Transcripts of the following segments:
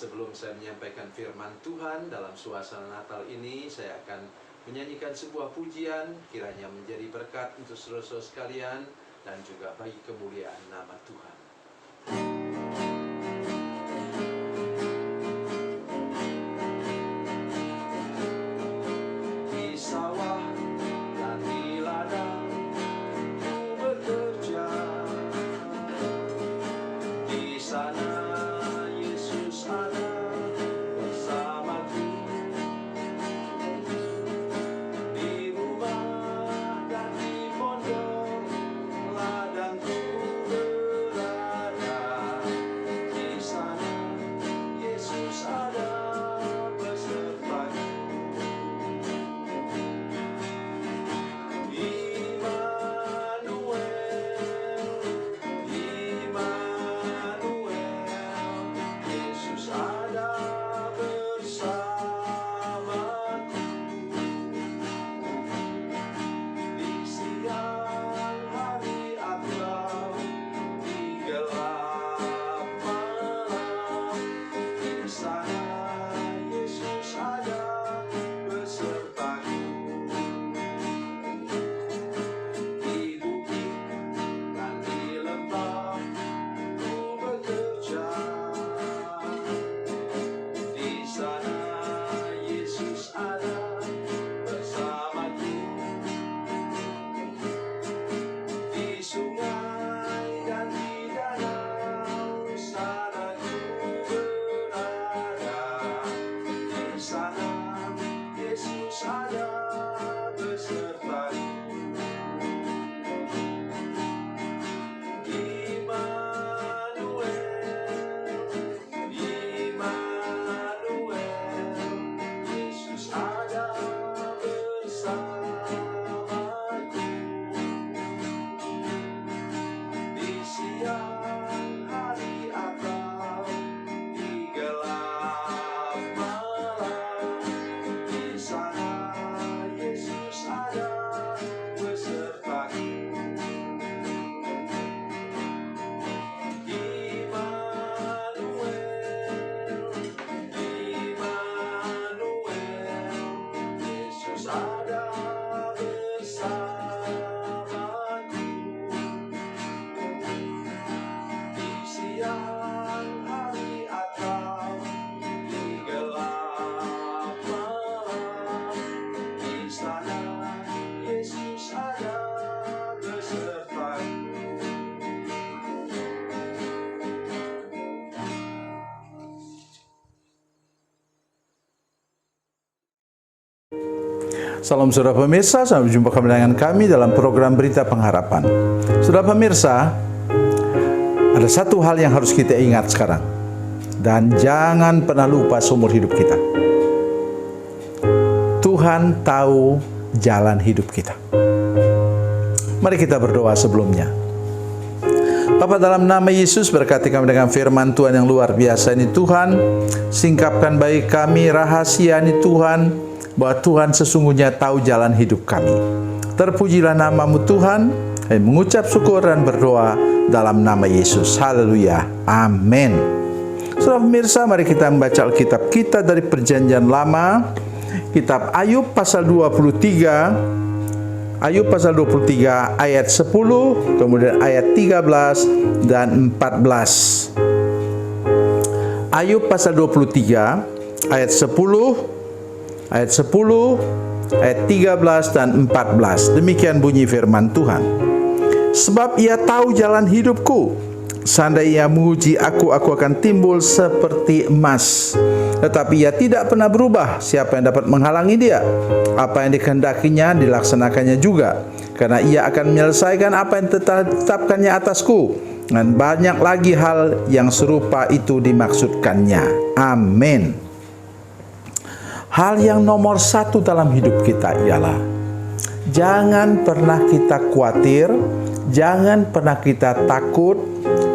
Sebelum saya menyampaikan firman Tuhan dalam suasana Natal ini, saya akan menyanyikan sebuah pujian, kiranya menjadi berkat untuk saudara-saudara sekalian dan juga bagi kemuliaan nama Tuhan. Di sawah dan di ladang ku bekerja, di sana Yesus ada bersamaku. Di rumah dan di pondok ladangku berada, di sana Yesus ada besertaku. Yesus ada bersamaku. Di siang hari atau di gelap malam, di sana Yesus ada besertaku. Di bukit dan di lembah ku bekerja, di sana Yesus ada bersamaku. Di sungai dan di danau sana ku berada, di sana Yesus ada besertaku. Yesus ada bersamaku. Di siang hari atau di gelap malam, di sana Yesus ada besertaku. Yesus ada bersamaku. Di siang hari atau di gelap malam, di sana Yesus ada besertaku. Salam saudara pemirsa, sampai jumpa kembali dengan kami dalam program Berita Pengharapan. Saudara pemirsa, ada satu hal yang harus kita ingat sekarang, dan jangan pernah lupa seumur hidup kita. Tuhan tahu jalan hidup kita. Mari kita berdoa sebelumnya. Bapa, dalam nama Yesus, berkati kami dengan firman Tuhan yang luar biasa ini Tuhan. Singkapkan bagi kami rahasia ini Tuhan, bahwa Tuhan sesungguhnya tahu jalan hidup kami. Terpujilah namamu Tuhan. Kami mengucap syukur dan berdoa dalam nama Yesus. Haleluya. Amin. Saudara pemirsa, mari kita membaca Alkitab kita dari Perjanjian Lama, kitab Ayub pasal 23. Ayub pasal 23 ayat 10, kemudian ayat 13 dan 14. Ayub pasal 23 ayat 10, ayat 10, ayat 13 dan 14. Demikian bunyi firman Tuhan. Sebab ia tahu jalan hidupku, seandainya ia menguji aku, aku akan timbul seperti emas. Tetapi ia tidak pernah berubah, siapa yang dapat menghalangi dia? Apa yang dikehendakinya dilaksanakannya juga, karena ia akan menyelesaikan apa yang ditetapkannya atasku. Dan banyak lagi hal yang serupa itu dimaksudkannya. Amin. Hal yang nomor satu dalam hidup kita ialah jangan pernah kita khawatir, jangan pernah kita takut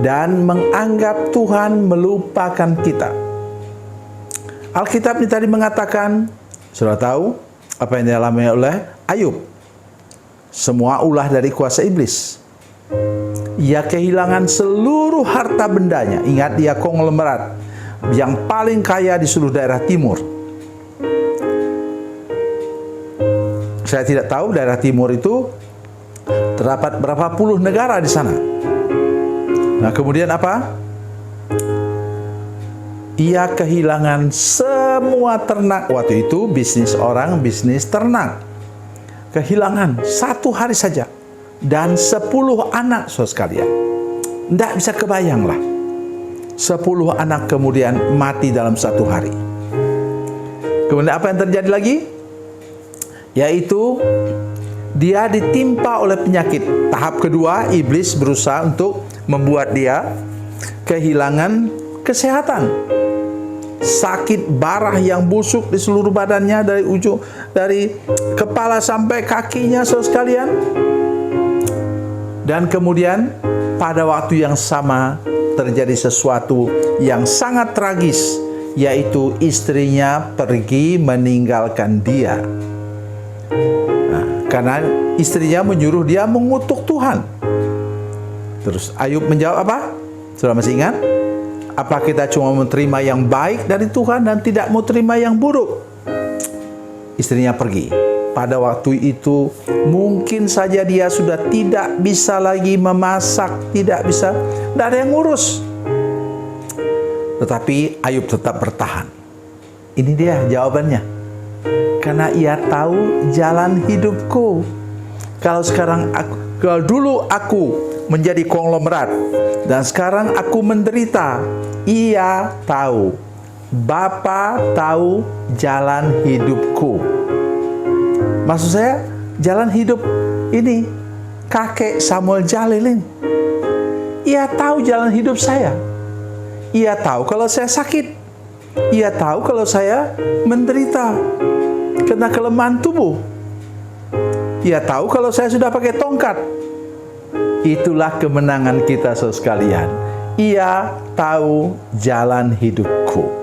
dan menganggap Tuhan melupakan kita. Alkitab ini tadi mengatakan, sudah tahu apa yang dialami oleh Ayub. Semua ulah dari kuasa iblis. Ia kehilangan seluruh harta bendanya. Ingat, dia konglomerat. yang paling kaya di seluruh daerah timur. Saya tidak tahu daerah timur itu terdapat berapa puluh negara di sana. Nah, kemudian apa? Ia kehilangan semua ternak. Waktu itu bisnis ternak. Kehilangan satu hari saja. Dan 10 anak, saudara sekalian. Tidak bisa kebayang lah. 10 anak kemudian mati dalam satu hari. Kemudian apa yang terjadi lagi? Yaitu dia ditimpa oleh penyakit. Tahap kedua, iblis berusaha untuk membuat dia kehilangan kesehatan. Sakit barah yang busuk di seluruh badannya, dari kepala sampai kakinya, saudara sekalian. Dan kemudian pada waktu yang sama terjadi sesuatu yang sangat tragis, yaitu istrinya pergi meninggalkan dia. Nah, karena istrinya menyuruh dia mengutuk Tuhan. Terus Ayub menjawab apa? Sudah masih ingat? Apa kita cuma menerima yang baik dari Tuhan dan tidak mau terima yang buruk? Istrinya pergi. Pada waktu itu mungkin saja dia sudah tidak bisa lagi memasak, tidak ada yang ngurus. Tetapi Ayub tetap bertahan. Ini dia jawabannya. Karena ia tahu jalan hidupku. Kalau dulu aku menjadi konglomerat dan sekarang aku menderita, ia tahu. Bapa tahu jalan hidupku. Maksud saya, jalan hidup ini kakek Samuel Jalil ini. Ia tahu jalan hidup saya. Ia tahu kalau saya sakit. Ia tahu kalau saya menderita karena kelemahan tubuh. Ia tahu kalau saya sudah pakai tongkat. Itulah kemenangan kita, saudara sekalian. Ia tahu jalan hidupku.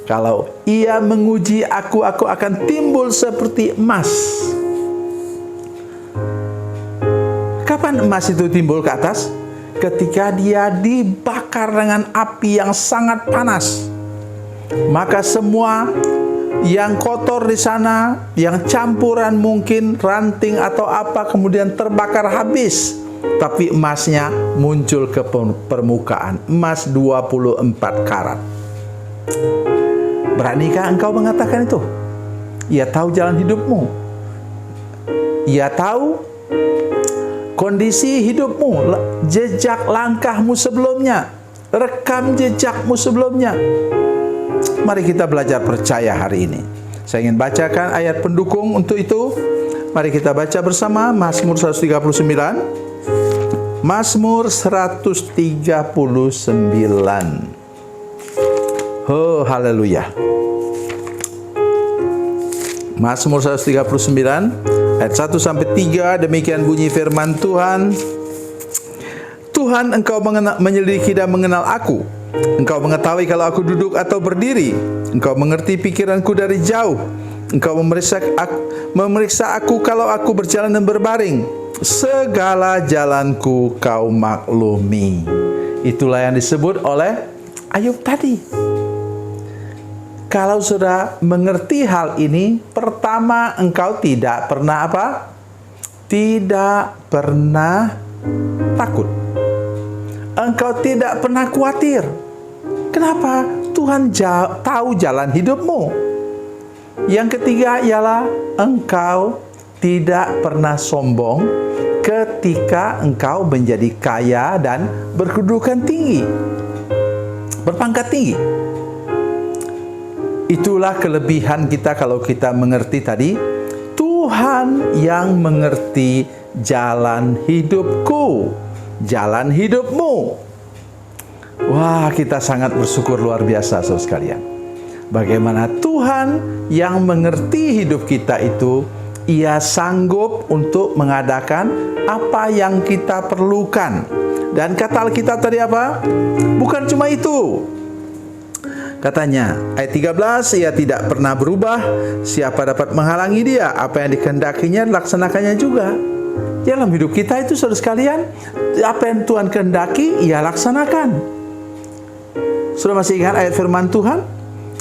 Kalau ia menguji aku akan timbul seperti emas. Kapan emas itu timbul ke atas? Ketika dia dibakar dengan api yang sangat panas. Maka semua yang kotor di sana, yang campuran mungkin ranting atau apa, kemudian terbakar habis. Tapi emasnya muncul ke permukaan. Emas 24 karat. Beranikah engkau mengatakan itu? Ia tahu jalan hidupmu. Ia tahu kondisi hidupmu, jejak langkahmu sebelumnya, rekam jejakmu sebelumnya. Mari kita belajar percaya hari ini. Saya ingin bacakan ayat pendukung untuk itu. Mari kita baca bersama Mazmur 139. Mazmur 139. Oh, haleluya. Mazmur 139 ayat 1 sampai 3, demikian bunyi firman Tuhan. Tuhan, engkau menyelidiki dan mengenal aku. Engkau mengetahui kalau aku duduk atau berdiri. Engkau mengerti pikiranku dari jauh. Engkau memeriksa aku kalau aku berjalan dan berbaring. Segala jalanku kau maklumi. Itulah yang disebut oleh Ayub tadi. Kalau sudah mengerti hal ini, pertama engkau tidak pernah apa? Tidak pernah takut. Engkau tidak pernah khawatir. Kenapa? Tuhan tahu jalan hidupmu. Yang ketiga ialah engkau tidak pernah sombong ketika engkau menjadi kaya dan berkedudukan tinggi, berpangkat tinggi. Itulah kelebihan kita kalau kita mengerti tadi, Tuhan yang mengerti jalan hidupku, jalan hidupmu. Wah, kita sangat bersyukur luar biasa, saudara sekalian. Bagaimana Tuhan yang mengerti hidup kita itu, Ia sanggup untuk mengadakan apa yang kita perlukan. Dan kata Alkitab tadi apa? Bukan cuma itu. Katanya, ayat 13, ia tidak pernah berubah. Siapa dapat menghalangi dia? Apa yang dikehendakinya, laksanakannya juga. Dalam hidup kita itu, saudara sekalian, apa yang Tuhan kehendaki, ia laksanakan. Sudah masih ingat ayat firman Tuhan?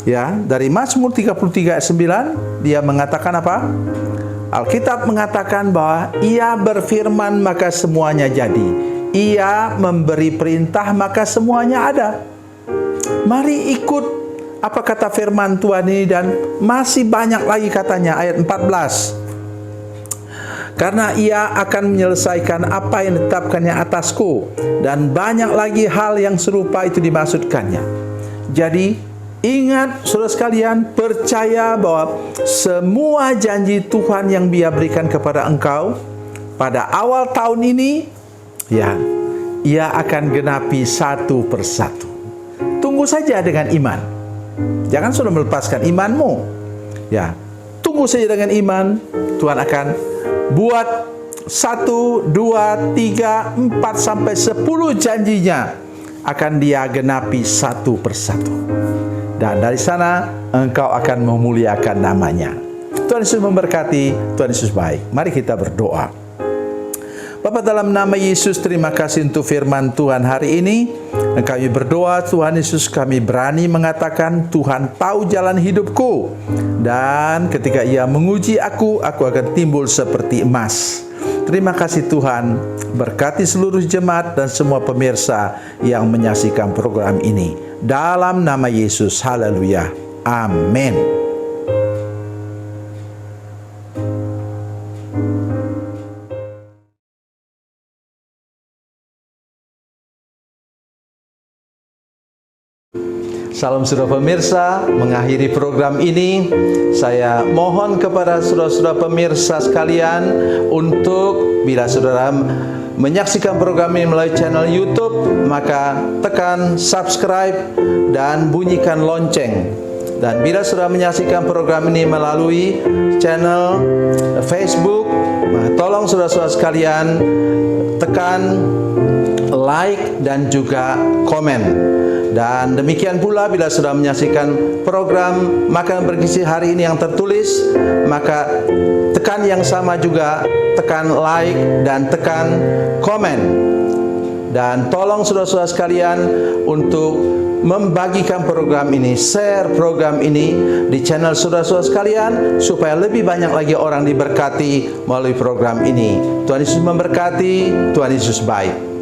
Ya, dari Mazmur 33 ayat 9, dia mengatakan apa? Alkitab mengatakan bahwa ia berfirman maka semuanya jadi. Ia memberi perintah maka semuanya ada. Mari ikut apa kata firman Tuhan ini, dan masih banyak lagi katanya ayat 14. Karena ia akan menyelesaikan apa yang ditetapkannya atasku, dan banyak lagi hal yang serupa itu dimaksudkannya. Jadi ingat saudara sekalian, percaya bahwa semua janji Tuhan yang Dia berikan kepada engkau pada awal tahun ini, ya, Ia akan genapi satu persatu. Tunggu saja dengan iman. Jangan sudah melepaskan imanmu. Ya, tunggu saja dengan iman. Tuhan akan buat 1, 2, 3, 4 sampai 10 janjinya akan Dia genapi satu persatu. Dan dari sana engkau akan memuliakan namanya. Tuhan Yesus memberkati, Tuhan Yesus baik. Mari kita berdoa. Bapa, dalam nama Yesus, terima kasih untuk firman Tuhan hari ini. Kami berdoa, Tuhan Yesus, kami berani mengatakan Tuhan tahu jalan hidupku, dan ketika Ia menguji aku akan timbul seperti emas. Terima kasih Tuhan, berkati seluruh jemaat dan semua pemirsa yang menyaksikan program ini. Dalam nama Yesus, haleluya, amin. Salam saudara pemirsa, mengakhiri program ini, saya mohon kepada saudara-saudara pemirsa sekalian untuk bila saudara menyaksikan program ini melalui channel YouTube, maka tekan subscribe dan bunyikan lonceng. Dan bila saudara menyaksikan program ini melalui channel Facebook, tolong saudara-saudara sekalian tekan like dan juga komen. Dan demikian pula bila sudah menyaksikan program Makanan Bergizi hari ini yang tertulis, maka tekan yang sama juga, tekan like dan tekan komen. Dan tolong saudara-saudara sekalian untuk membagikan program ini, share program ini di channel saudara-saudara sekalian, supaya lebih banyak lagi orang diberkati melalui program ini. Tuhan Yesus memberkati, Tuhan Yesus baik.